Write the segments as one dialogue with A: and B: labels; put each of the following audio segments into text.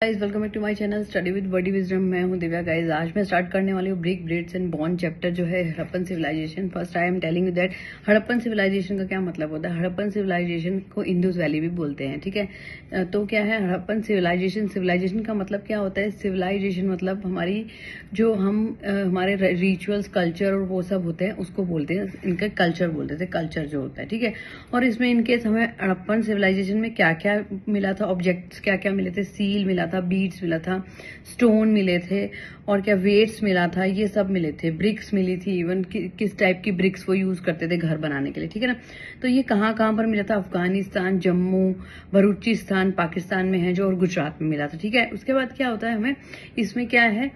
A: Guys welcome back to my channel study with body wisdom. मैं हूं Divya. Guys आज मैं स्टार्ट करने वाली हूँ bricks beads and bones chapter जो है Harappan civilisation. First I am telling you that Harappan civilisation का क्या मतलब होता है। हड़प्पन सिविलाइजेशन को इंदुस वैली भी बोलते हैं, ठीक है। तो क्या है हड़प्पन सिविलाइजेशन का मतलब क्या होता है। सिविलाइजेशन मतलब हमारी जो हमारे रिचुअल्स कल्चर और वो सब होते हैं उसको बोलते हैं, इनका कल्चर बोलते थे, कल्चर जो होता है, ठीक है। और इसमें इनके हमें हड़प्पन सिविलाइजेशन में क्या क्या मिला था, ऑब्जेक्ट्स क्या क्या मिले थे, सील मिला था, बीड्स मिला था, स्टोन मिले थे और क्या वेट्स मिला था, ये सब मिले थे, ब्रिक्स मिली थी, इवन किस टाइप की ब्रिक्स वो यूज करते थे घर बनाने के लिए, ठीक है ना। तो ये कहाँ कहाँ पर मिला था, अफगानिस्तान, जम्मू, बलूचिस्तान पाकिस्तान में है जो, और गुजरात में मिला था, ठीक है। उसके बाद क्या होता है हमें इसमें क्या है,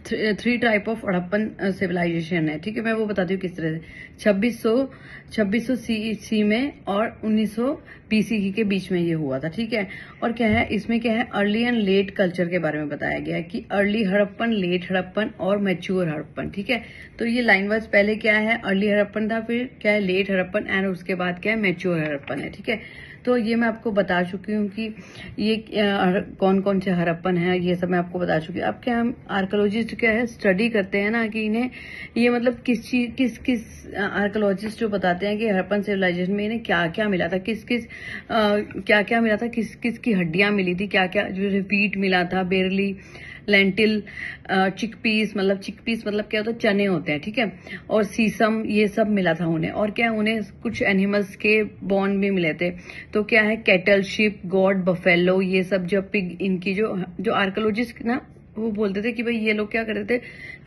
A: three type of Harappan civilisation है, ठीक है। मैं वो बताती हूँ किस तरह से। 2600 सी में और 1900 BC के बीच में ये हुआ था, ठीक है। और क्या है इसमें क्या है, अर्ली एंड लेट कल्चर के बारे में बताया गया है कि अर्ली हड़प्पन, लेट हड़प्पन और मैच्योर हड़प्पन, ठीक है। तो ये लाइन वाइज पहले क्या है, अर्ली हड़प्पन था, फिर क्या है लेट हड़प्पन एंड उसके बाद क्या है मैच्योर हड़प्पन है, ठीक है। तो ये मैं आपको बता चुकी हूँ कि ये कौन कौन से हड़प्पन है, ये सब मैं आपको बता चुकी हूँ। अब क्या हम आर्कोलॉजिस्ट क्या है स्टडी करते हैं ना कि इन्हें ये मतलब किस आर्कोलॉजिस्ट जो बताते हैं कि हड़प्पन सिविलाइजेशन में इन्हें क्या क्या मिला था, क्या क्या मिला था, किस किस की हड्डियां मिली थी, क्या क्या जो रिपीट मिला था, बेरली, लेंटिल, चिकपीस मतलब क्या होता है, चने होते हैं, ठीक है। और सीसम, ये सब मिला था उन्हें। और क्या उन्हें कुछ एनिमल्स के बॉन भी मिले थे। तो क्या है कैटल, शिप, गॉड, बफेलो, ये सब जो पिग, इनकी जो आर्कोलॉजिस्ट ना वो बोलते थे कि भाई ये लोग क्या करते थे,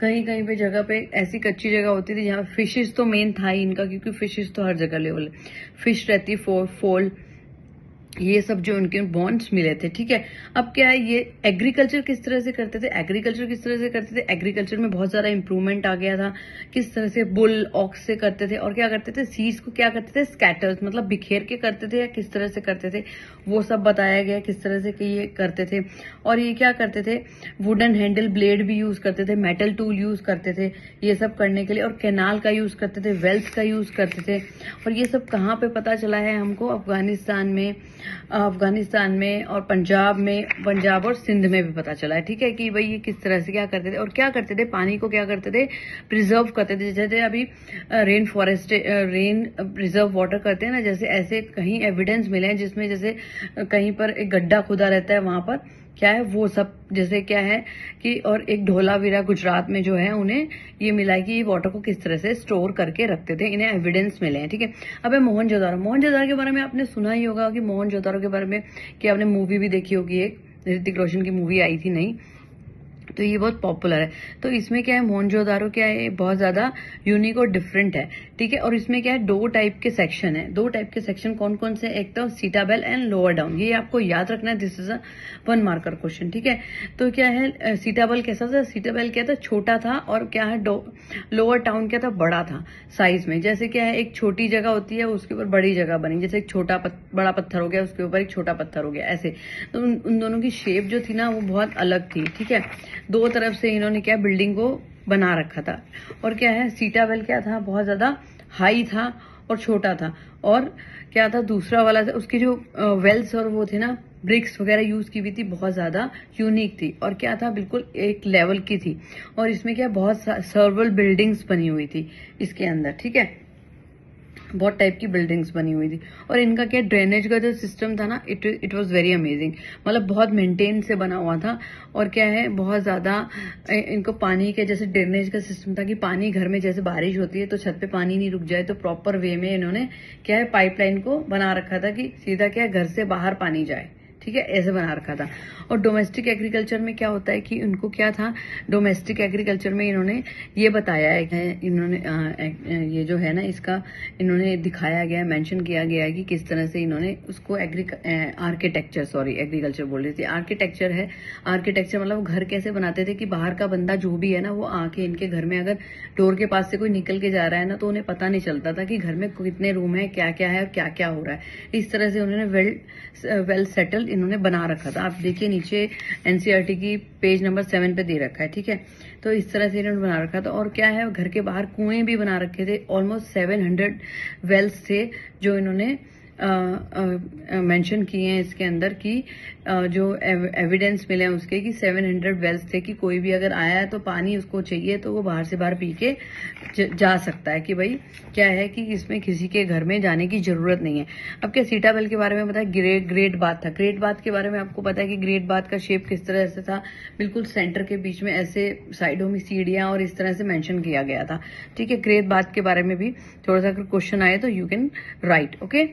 A: कहीं कहीं पे जगह पे ऐसी कच्ची जगह होती थी जहाँ फिशेस तो मेन था ही इनका, क्योंकि फिशेस तो हर जगह लेवल फिश रहती, फोल, ये सब जो उनके बॉन्ड्स मिले थे, ठीक है। अब क्या है ये एग्रीकल्चर किस तरह से करते थे, एग्रीकल्चर में बहुत सारा इंप्रूवमेंट आ गया था। किस तरह से बुल ऑक्स से करते थे, और क्या करते थे सीड्स को क्या करते थे, स्कैटर्स मतलब बिखेर के करते थे, या किस तरह से करते थे वो सब बताया गया किस तरह से कि ये करते थे। और ये क्या करते थे, वुडन हैंडल ब्लेड भी यूज करते थे, मेटल टूल यूज करते थे ये सब करने के लिए, और कैनाल का यूज करते थे, वेल्स का यूज करते थे। और ये सब कहाँ पे पता चला है हमको, अफगानिस्तान में और पंजाब और सिंध में भी पता चला है, ठीक है, कि भाई ये किस तरह से क्या करते थे। और क्या करते थे, पानी को क्या करते थे, प्रिजर्व करते थे। जैसे अभी रेन प्रिजर्व वाटर करते हैं ना, जैसे ऐसे कहीं एविडेंस मिले हैं जिसमें जैसे कहीं पर एक गड्ढा खुदा रहता है, वहां पर क्या है वो सब, जैसे क्या है कि, और एक ढोलावीरा गुजरात में जो है उन्हें ये मिला है कि ये वाटर को किस तरह से स्टोर करके रखते थे, इन्हें एविडेंस मिले हैं, ठीक है। अब मोहनजोदारो के बारे में आपने सुना ही होगा कि मोहनजोदारो के बारे में कि आपने मूवी भी देखी होगी, एक ऋतिक रोशन की मूवी आई थी नई, तो ये बहुत पॉपुलर है। तो इसमें क्या है, मोहनजोदारो क्या है बहुत ज्यादा यूनिक और डिफरेंट है, ठीक है। और इसमें क्या है, दो टाइप के सेक्शन कौन कौन से, एक तो सीटाबेल एंड लोअर डाउन, ये आपको याद रखना है, this is a 1 marker question, ठीक है। तो क्या है सीटाबेल कैसा था, सीटाबेल क्या था, छोटा था, और क्या है लोअर टाउन क्या था, बड़ा था साइज में। जैसे क्या है एक छोटी जगह होती है उसके ऊपर बड़ी जगह बनी, जैसे एक बड़ा पत्थर हो गया उसके ऊपर एक छोटा पत्थर हो गया, ऐसे। तो उन दोनों की शेप जो थी ना वो बहुत अलग थी, ठीक है। दो तरफ से इन्होंने क्या बिल्डिंग को बना रखा था। और क्या है सीटाबेल क्या था, बहुत ज्यादा हाई था और छोटा था। और क्या था दूसरा वाला था, उसकी जो वेल्स और वो थे ना, ब्रिक्स वगैरह यूज की हुई थी, बहुत ज्यादा यूनिक थी। और क्या था, बिल्कुल एक लेवल की थी। और इसमें क्या बहुत सर्वल बिल्डिंग्स बनी हुई थी इसके अंदर, ठीक है, बहुत टाइप की बिल्डिंग्स बनी हुई थी। और इनका क्या ड्रेनेज का जो सिस्टम था ना, इट वाज वेरी अमेजिंग, मतलब बहुत मेंटेन से बना हुआ था। और क्या है बहुत ज्यादा इनको पानी के जैसे ड्रेनेज का सिस्टम था कि पानी घर में जैसे बारिश होती है तो छत पे पानी नहीं रुक जाए, तो प्रॉपर वे में इन्होंने क्या है पाइपलाइन को बना रखा था कि सीधा क्या घर से बाहर पानी जाए, ठीक है, ऐसे बना रखा था। और डोमेस्टिक एग्रीकल्चर में क्या होता है कि उनको क्या था, डोमेस्टिक एग्रीकल्चर में इन्होंने ये बताया है कि इन्होंने ये जो है ना इसका इन्होंने दिखाया गया, मेंशन किया गया है कि किस तरह से इन्होंने उसको एग्रीकल्चर बोल रही थी, आर्किटेक्चर है। आर्किटेक्चर मतलब घर कैसे बनाते थे कि बाहर का बंदा जो भी है ना वो आके इनके घर में अगर डोर के पास से कोई निकल के जा रहा है ना तो उन्हें पता नहीं चलता था कि घर में कितने रूम है, क्या क्या है और क्या क्या हो रहा है। इस तरह से उन्होंने वेल सेटल्ड इन्होंने बना रखा था। आप देखिए नीचे एनसीईआरटी की पेज नंबर 7 पे दे रखा है, ठीक है। तो इस तरह से इन्होंने बना रखा था। और क्या है घर के बाहर कुएं भी बना रखे थे, ऑलमोस्ट 700 वेल्स थे जो इन्होंने मेंशन किए हैं इसके अंदर कि जो एविडेंस मिले हैं उसके कि 700 वेल्स थे कि कोई भी अगर आया है तो पानी उसको चाहिए तो वो बाहर से बाहर पी के जा सकता है, कि भाई क्या है कि इसमें किसी के घर में जाने की जरूरत नहीं है। अब क्या सीटाबेल के बारे में पता है, ग्रेट बाथ था। ग्रेट बाथ के बारे में आपको पता है कि ग्रेट बाथ का शेप किस तरह से था, बिल्कुल सेंटर के बीच में ऐसे साइडों में सीढ़ियां और इस तरह से मेंशन किया गया था। ठीक है, ग्रेट बाथ के बारे में भी थोड़ा सा अगर क्वेश्चन आए तो यू कैन राइट। ओके,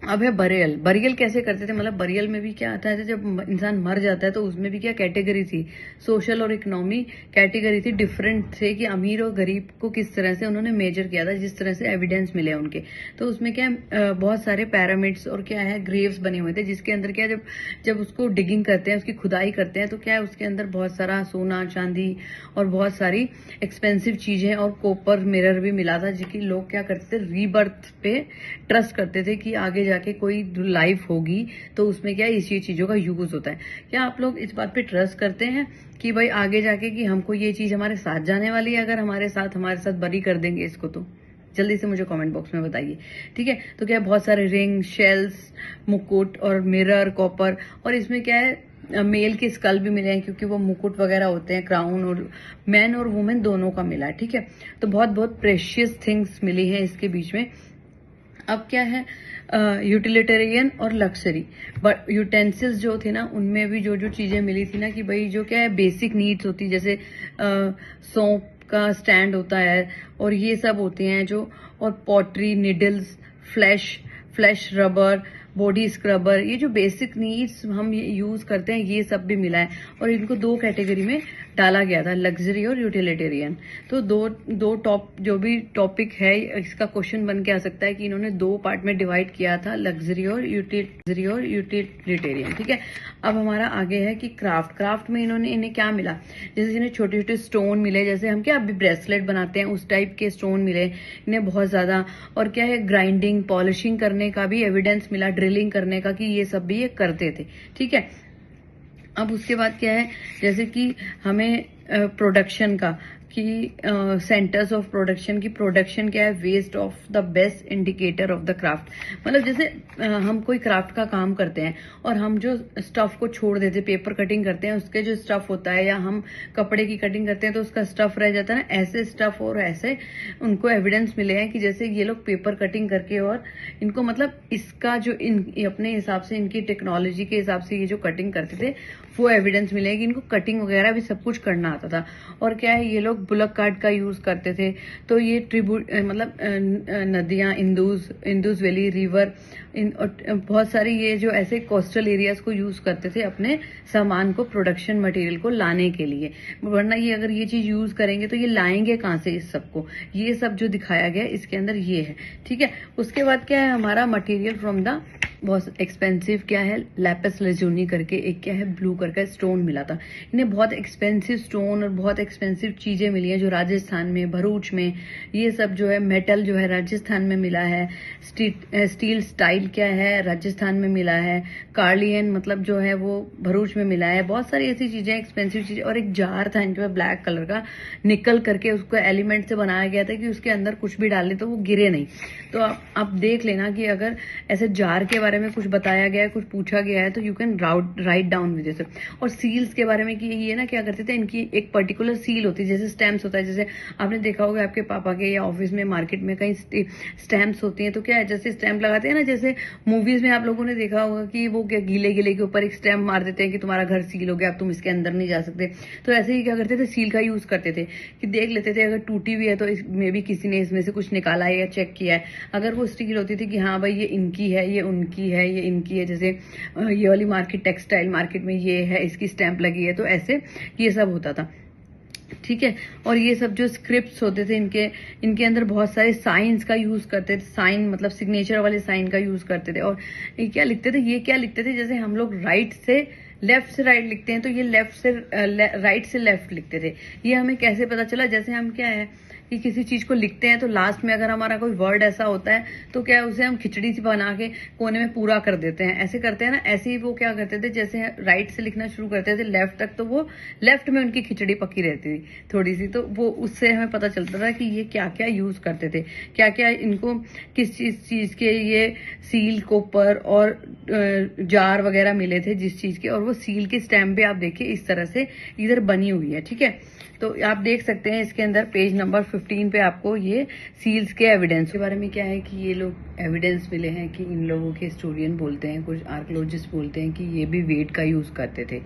A: अब है बरियल। बरियल कैसे करते थे, मतलब बरियल में भी क्या आता है, जब इंसान मर जाता है तो उसमें भी क्या कैटेगरी थी, सोशल और इकोनॉमी कैटेगरी थी, डिफरेंट थे कि अमीर और गरीब को किस तरह से उन्होंने मेजर किया था, जिस तरह से एविडेंस मिले उनके। तो उसमें क्या बहुत सारे पैरामिड्स और क्या है ग्रेव्स बने हुए थे, जिसके अंदर क्या जब उसको डिगिंग करते हैं, उसकी खुदाई करते हैं तो क्या है उसके अंदर बहुत सारा सोना चांदी और बहुत सारी एक्सपेंसिव चीजें और कॉपर मिरर भी मिला था, जिसकी लोग क्या करते थे रीबर्थ पे ट्रस्ट करते थे कि आगे जाके कोई लाइफ होगी तो उसमें क्या इसी चीजों का यूज होता है। क्या आप लोग इस बात पे ट्रस्ट करते हैं कि भाई आगे जाके कि हमको ये चीज हमारे साथ जाने वाली है, अगर हमारे साथ बरी कर देंगे इसको तो जल्दी से मुझे कमेंट बॉक्स में बताइए। ठीक है, तो क्या बहुत सारे रिंग, शेल्स, मुकुट और मिरर, कॉपर, और इसमें क्या है मेल के स्कल भी मिले हैं क्योंकि वो मुकुट वगैरह होते हैं, क्राउन, और मैन और वुमेन दोनों का मिला है। ठीक है, तो बहुत बहुत प्रेशियस थिंग्स मिली है इसके बीच में। अब क्या है यूटिलिटेरियन और लक्सरी, बट यूटेंसिल्स जो थे ना उनमें भी जो चीजें मिली थी ना कि भाई जो क्या है बेसिक नीड्स होती, जैसे सोप का स्टैंड होता है और ये सब होते हैं जो, और pottery, needles, flash rubber, body scrubber, ये जो बेसिक नीड्स हम यूज करते हैं ये सब भी मिला है। और इनको दो कैटेगरी में डाला गया था, लग्जरी और यूटिलिटेरियन। तो दो जो भी टॉपिक है इसका क्वेश्चन बन के आ सकता है कि इन्होंने दो पार्ट में डिवाइड किया था, लग्जरी और यूटिलिटेरियन। ठीक है, अब हमारा आगे है कि क्राफ्ट में इन्हें क्या मिला, जैसे इन्हें छोटे छोटे स्टोन मिले, जैसे हम क्या अभी ब्रेसलेट बनाते हैं उस टाइप के स्टोन मिले इन्हें बहुत ज्यादा। और क्या है ग्राइंडिंग, पॉलिशिंग करने का भी एविडेंस मिला, ड्रिलिंग करने का, कि ये सब भी ये करते थे। ठीक है, अब उसके बाद क्या है, जैसे कि हमें प्रोडक्शन का, कि सेंटर्स ऑफ प्रोडक्शन की प्रोडक्शन क्या है, waste of the best indicator of the craft. मतलब जैसे हम कोई क्राफ्ट का काम करते हैं और हम जो स्टफ को छोड़ देते, पेपर कटिंग करते हैं उसके जो स्टफ होता है, या हम कपड़े की कटिंग करते हैं तो उसका स्टफ रह जाता है ना, ऐसे स्टफ और ऐसे उनको एविडेंस मिले हैं कि जैसे ये लोग पेपर कटिंग करके, और इनको मतलब इसका जो अपने हिसाब से इनकी टेक्नोलॉजी के हिसाब से ये जो कटिंग करते थे वो एविडेंस मिले कि इनको कटिंग वगैरह भी सब कुछ करना आता था। और क्या है ये लोग बुलक कार्ट का यूज करते थे, तो ये ट्रिब्यूट मतलब नदियां, इंदुस वैली, रिवर, बहुत सारे ये जो ऐसे कोस्टल एरियाज को यूज करते थे अपने सामान को, प्रोडक्शन मटेरियल को लाने के लिए। वरना ये अगर ये चीज यूज करेंगे तो ये लाएंगे कहां से इस सबको, ये सब जो दिखाया गया इसके अंदर ये है। ठीक है, उसके बाद क्या है हमारा मटेरियल फ्रॉम द बहुत एक्सपेंसिव क्या है, लैपिस लेजुनी करके एक क्या है ब्लू करके स्टोन मिला था। इन्हें बहुत एक्सपेंसिव स्टोन और बहुत एक्सपेंसिव चीजें मिली हैं जो राजस्थान में, भरूच में, ये सब जो है मेटल जो है राजस्थान में मिला है। स्टील स्टाइल क्या है राजस्थान में मिला है। कार्लियन मतलब जो है वो भरूच में मिला है। बहुत सारी ऐसी चीजें, एक्सपेंसिव चीजें। और एक जार था इनके पास ब्लैक कलर का, निकल करके उसको एलिमेंट से बनाया गया था कि उसके अंदर कुछ भी डाले तो वो गिरे नहीं। तो आप देख लेना कि अगर ऐसे जार के बारे में कुछ बताया गया है, कुछ पूछा गया है तो you can write down with this. और सील्स के बारे में कि ये ना क्या करते थे, इनकी एक पर्टिकुलर सील होती है, जैसे स्टैम्प्स होता है, जैसे आपने देखा होगा आपके पापा के या ऑफिस में, मार्केट में कहीं स्टैम्प्स होती हैं, तो क्या है जैसे स्टैम्प लगाते हैं ना, जैसे मूवीज में आप लोगों ने देखा होगा कि वो क्या गीले गिले के ऊपर एक स्टैम्प मार देते हैं कि तुम्हारा घर सील हो गया, अब तुम इसके अंदर नहीं जा सकते। तो ऐसे ही क्या करते थे, सील का यूज करते थे कि देख लेते थे अगर टूटी हुई है तो इसमें भी किसी ने इसमें से कुछ निकाला है या चेक किया है। अगर वो स्टील होती थी कि हाँ भाई ये इनकी है, ये उनकी है, ये इनकी है, जैसे ये वाली मार्केट, टेक्सटाइल मार्केट में ये है, इसकी स्टैंप लगी है, तो ऐसे ये सब होता था। ठीक है, और ये सब जो स्क्रिप्ट्स होते थे इनके अंदर बहुत सारे साइंस का यूज करते थे। साइन मतलब सिग्नेचर वाले साइन का यूज करते थे। और ये क्या लिखते थे, जैसे हम लोग राइट से राइट लिखते हैं तो ये लेफ्ट से राइट से लेफ्ट लिखते थे। ये हमें कैसे पता चला, जैसे हम क्या है कि किसी चीज को लिखते हैं तो लास्ट में अगर हमारा कोई वर्ड ऐसा होता है तो क्या है, उसे हम खिचड़ी सी बना के कोने में पूरा कर देते हैं, ऐसे करते हैं ना। ऐसे ही वो क्या करते थे, जैसे राइट से लिखना शुरू करते थे लेफ्ट तक, तो वो लेफ्ट में उनकी खिचड़ी पकी रहती थी थोड़ी सी। तो वो उससे हमें पता चलता था कि ये क्या क्या यूज करते थे, क्या क्या इनको किस चीज के ये सील, कोपर और जार वगैरह मिले थे जिस चीज के, और वो सील के स्टैम्प पे आप देखिए इस तरह से इधर बनी हुई है, ठीक है। तो आप देख सकते हैं इसके अंदर पेज नंबर 15 पे आपको ये सील्स के एविडेंस के बारे में क्या है कि ये लोग एविडेंस मिले हैं कि इन लोगों के हिस्टोरियन बोलते हैं, कुछ आर्कियोलॉजिस्ट बोलते हैं कि ये भी वेट का यूज करते थे।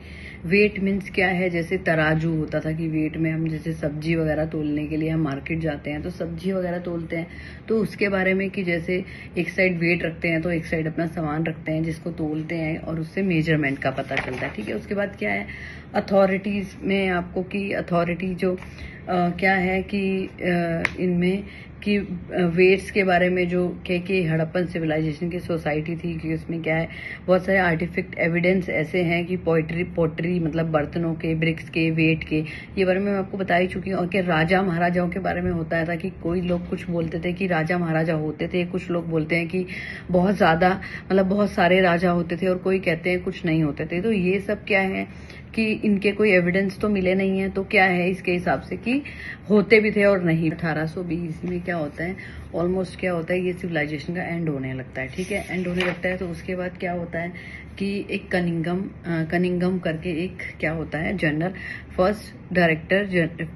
A: वेट मीन्स क्या है, जैसे तराजू होता था कि वेट में हम जैसे सब्जी वगैरह तोलने के लिए हम मार्केट जाते हैं तो सब्जी वगैरह तोलते हैं, तो उसके बारे में कि जैसे एक साइड वेट रखते हैं तो एक साइड अपना सामान रखते हैं जिसको तोलते हैं और उससे मेजरमेंट का पता चलता है, ठीक है। उसके बाद क्या है अथॉरिटीज में आपको कि अथॉरिटी जो क्या है कि इनमें कि वेट्स के बारे में जो के हड़प्पन सिविलाइजेशन की सोसाइटी थी कि उसमें क्या है बहुत सारे आर्टिफैक्ट एविडेंस ऐसे हैं कि पोइट्री मतलब बर्तनों के, ब्रिक्स के, वेट के, ये बारे में मैं आपको बता ही चुकी हूँ। और कि राजा महाराजाओं के बारे में होता था कि कोई लोग कुछ बोलते थे कि राजा महाराजा होते थे, कुछ लोग बोलते हैं कि बहुत ज्यादा मतलब बहुत सारे राजा होते थे, और कोई कहते हैं कुछ नहीं होते थे। तो ये सब क्या है कि इनके कोई एविडेंस तो मिले नहीं है, तो क्या है इसके हिसाब से कि होते भी थे और नहीं। 1820 में क्या होता है, ऑलमोस्ट क्या होता है, ये सिविलाइजेशन का एंड होने लगता है, ठीक है। एंड होने लगता है तो उसके बाद क्या होता है कि एक कनिंगम करके एक क्या होता है general, first director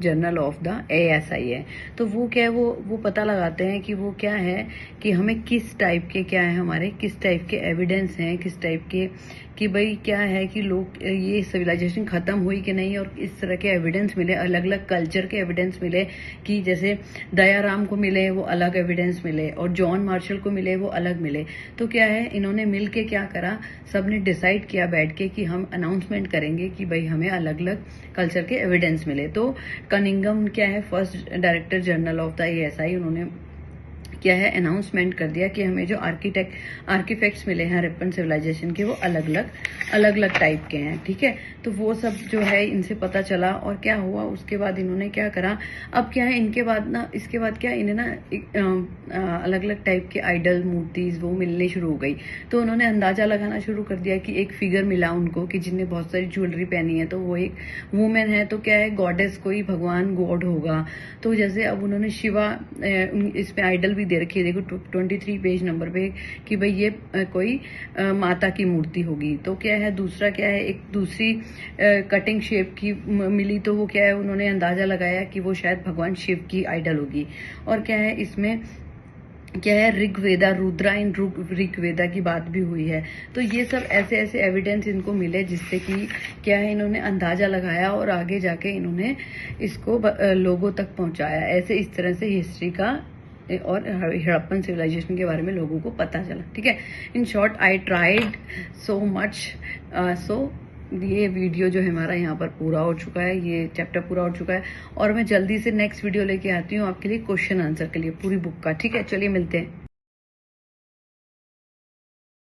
A: general of the ASI है। तो वो क्या है, वो पता लगाते हैं कि वो क्या है कि हमें किस टाइप के क्या है, हमारे किस टाइप के एविडेंस हैं, किस टाइप के कि भाई क्या है कि लोग ये सिविलाइजेशन खत्म हुई कि नहीं, और इस तरह के एविडेंस मिले, अलग अलग कल्चर के एविडेंस मिले कि जैसे दयाराम को मिले वो अलग एविडेंस मिले और जॉन मार्शल को मिले वो अलग मिले। तो क्या है इन्होंने मिल के क्या करा, सबने डिसाइड किया बैठ के कि हम अनाउंसमेंट करेंगे कि भाई हमें अलग अलग कल्चर के एविडेंस मिले। तो कनिंगम क्या है first director general of the ASI, उन्होंने क्या है अनाउंसमेंट कर दिया कि हमें जो आर्किफैक्ट्स मिले हैं हड़प्पन सिविलाइजेशन के वो अलग अलग टाइप के हैं, ठीक है। तो वो सब जो है इनसे पता चला, और क्या हुआ उसके बाद इन्होंने क्या करा, अब क्या है इनके बाद ना, इसके बाद क्या इन्हें ना अलग अलग टाइप के आइडल मूर्तिज वो मिलने शुरू हो गई। तो उन्होंने अंदाजा लगाना शुरू कर दिया कि एक फिगर मिला उनको कि जिनने बहुत सारी ज्वेलरी पहनी है, तो वो एक वुमेन है, तो क्या है गॉडेस, कोई भगवान गॉड होगा। तो जैसे अब उन्होंने शिवा इसमें आइडल भी दे रखी है, देखो 23 पेज नंबर पे कि भाई ये कोई माता की मूर्ति होगी। तो क्या है दूसरा क्या है, एक दूसरी कटिंग शेप की मिली, तो वो क्या है उन्होंने अंदाजा लगाया कि वो शायद भगवान शिव की आइडल होगी। और क्या है इसमें क्या है ऋग्वेदा, रुद्रा इन ऋग्वेदा की बात भी हुई है। तो ये सब ऐसे ऐसे एविडेंस इनको मिले जिससे कि क्या है इन्होंने अंदाजा लगाया और आगे जाके इन्होंने इसको लोगों तक पहुंचाया। ऐसे इस तरह से हिस्ट्री का और हड़प्पन सिविलाइजेशन के बारे में लोगों को पता चला, ठीक है। In short I tried so much. So ये वीडियो जो है हमारा यहाँ पर पूरा हो चुका है, ये चैप्टर पूरा हो चुका है, और मैं जल्दी से नेक्स्ट वीडियो लेके आती हूँ आपके लिए क्वेश्चन आंसर के लिए पूरी बुक का, ठीक है। चलिए मिलते हैं।